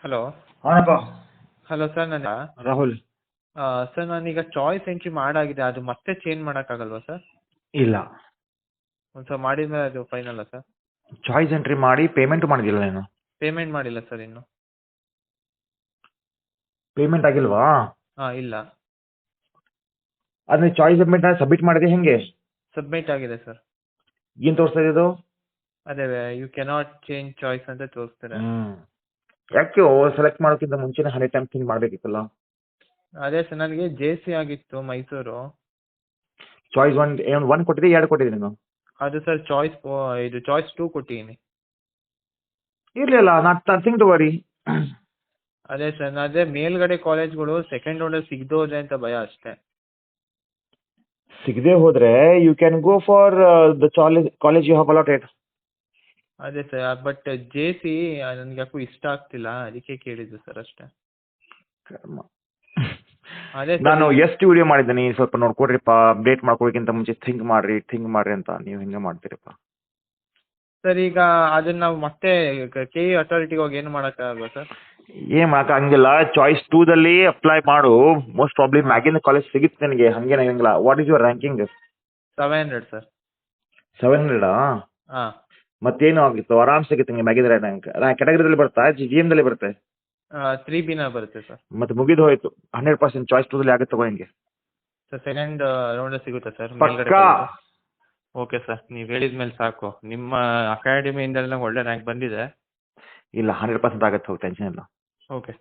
Hello. ಹಾನಪ್ಪ. Hello sir, Rahul. Sir ನಾನೀಗ choice entry ಮಾಡಾಗಿದೆ, ಅದು ಮತ್ತೆ ಚೇಂಜ್ ಮಾಡೋಕ್ಕಾಗಲ್ವಾ ಸರ್? ಇಲ್ಲ, ಒಂದು ಸಲ ಮಾಡಿದ್ಮೇಲೆ ಅದು ಫೈನಲ್ಲ ಸರ್? ಚಾಯ್ಸ್ ಎಂಟ್ರಿ ಮಾಡಿ ಪೇಮೆಂಟ್ ಮಾಡಿದಿಲ್ಲ ನೀನು? ಪೇಮೆಂಟ್ ಮಾಡಿಲ್ಲ ಸರ್ ಇನ್ನು. ಪೇಮೆಂಟ್ ಆಗಿಲ್ವಾ? ಇಲ್ಲ. ಅದನ್ನ ಚಾಯ್ಸ್ ಸಬ್ಮಿಟ್ ಮಾಡಿದೆ ಹೆಂಗೆ? ಸಬ್ಮಿಟ್ ಆಗಿದೆ ಸರ್. ಏನ್ ತೋರಿಸ್ತಾ ಇದು? ಅದೇ ಯು ಕೆನಾಟ್ ಚೇಂಜ್ ಚಾಯ್ಸ್ ಅಂತ ತೋರಿಸ್ತಾರೆ. ಯಾಕೆ ಸೆಲೆಕ್ಟ್ ಮಾಡೋಕ್ಕಿಂತ ಮುಂಚೆನೆ 100 ಟೈಮ್ ಥಿಂಕ್ ಮಾಡಬೇಕಿತ್ತಲ್ಲ? ಅದೇ ಸರ್, ನನಗೆ JC ಆಗಿತ್ತು ಮೈಸೂರು. ಚಾಯ್ಸ್ ಒನ್ ಕೊಟ್ಟಿದ್ದೆ, 2 ಕೊಟ್ಟಿದ್ದೆ ನೀನು? ಅದು ಸರ್ ಇದು ಚಾಯ್ಸ್ 2 ಕೊಟ್ಟಿದ್ದೀನಿ. ಇರ್ಲಿಲ್ಲ, ನಥಿಂಗ್ ಟು ವರಿ. ಅದೇ ಸರ್, ಅದೇ ಮೇಲ್ಗಡೆ ಕಾಲೇಜ್ಗಳು ಸೆಕೆಂಡ್ ರೌಂಡಲ್ಲಿ ಸಿಗದೋದ್ರೆ ಅಂತ ಭಯ ಅಷ್ಟೇ. ಸಿಗದೆ ಹೋದ್ರೆ you can go for the college you have allotted. ಅದೇ ಸರ್, ಬಟ್ JC ನನಗೆ ಯಾಕೋ ಇಷ್ಟ ಆಗ್ತಿಲ್ಲ, ಅದಕ್ಕೆ ಕೇಳಿದ್ದು ಸರ್ ಅಷ್ಟೇ. ಅದೇ ಸರ್, ನಾನು ಎಷ್ಟು ವಿಡಿಯೋ ಮಾಡಿದ್ದೀನಿ, ಸ್ವಲ್ಪ ನೋಡ್ಕೊಡ್ರಿಪ್ಪ. ಅಪ್ಡೇಟ್ ಮಾಡ್ಕೊಳಕ್ಕಿಂತ ಮುಂಚೆ ಥಿಂಕ್ ಮಾಡ್ರಿ ಅಂತ ನೀವು ಹಿಂಗೆ ಮಾಡ್ತೀರಪ್ಪ. ಸರ್ ಈಗ ಅದನ್ನ ನಾವು ಮತ್ತೆ KE ಅಥಾರಿಟಿಗೆ ಹೋಗಿ ಏನು ಮಾಡೋಕ್ಕಾಗಲ್ವಾ ಸರ್? ಏನ್ ಮಾಡಕ್ ಹಂಗಿಲ್ಲ, ಚಾಯ್ಸ್ 2ದಲ್ಲಿ ಅಪ್ಲೈ ಮಾಡು. ಮೋಸ್ಟ್ ಪ್ರಾಬ್ಲಿ ಮ್ಯಾಗಿನ ಕಾಲೇಜ್ ಸಿಗುತ್ತೆ ನನಗೆ, ಹಂಗೇನ ಹಂಗಿಲ್ಲ. What is your ranking? 700 sir. 700? ಹಾಂ. ಮತ್ತೇನು ಆಗಿತ್ತು, ಆರಾಮ್ ಸಿಗುತ್ತೆ ನಿಮಗೆ ಮ್ಯಾಗಿನ ರ್ಯಾಂಕ್. ಕ್ಯಾಟಗರಿದಲ್ಲಿ ಬರ್ತಾ, GM ದಲ್ಲಿ ಬರುತ್ತೆ? 3B ಬರುತ್ತೆ ಸರ್. ಮತ್ತೆ ಮುಗಿದು ಹೋಯ್ತು. 100% ಚಾಯ್ಸ್ 2ದಲ್ಲಿ ಆಗುತ್ತೆ ತಗೋ ಹಿಂಗೆ. ಸರ್ ಸೆಕೆಂಡ್ ರೌಂಡ್ ಸಿಗುತ್ತೆ ಸರ್? ಪಕ್ಕಾ. ಓಕೆ ಸರ್, ನೀವು ಹೇಳಿದ ಮೇಲೆ ಸಾಕು. ನಿಮ್ಮ ಅಕಾಡೆಮಿಯಿಂದಲೇ ನಂಗೆ ಒಳ್ಳೆ ರ್ಯಾಂಕ್ ಬಂದಿದೆ. ಇಲ್ಲ, 100% ಆಗುತ್ತೆ, ಹೋಗಿ ಟೆನ್ಷನ್ ಇಲ್ಲ. ಓಕೆ.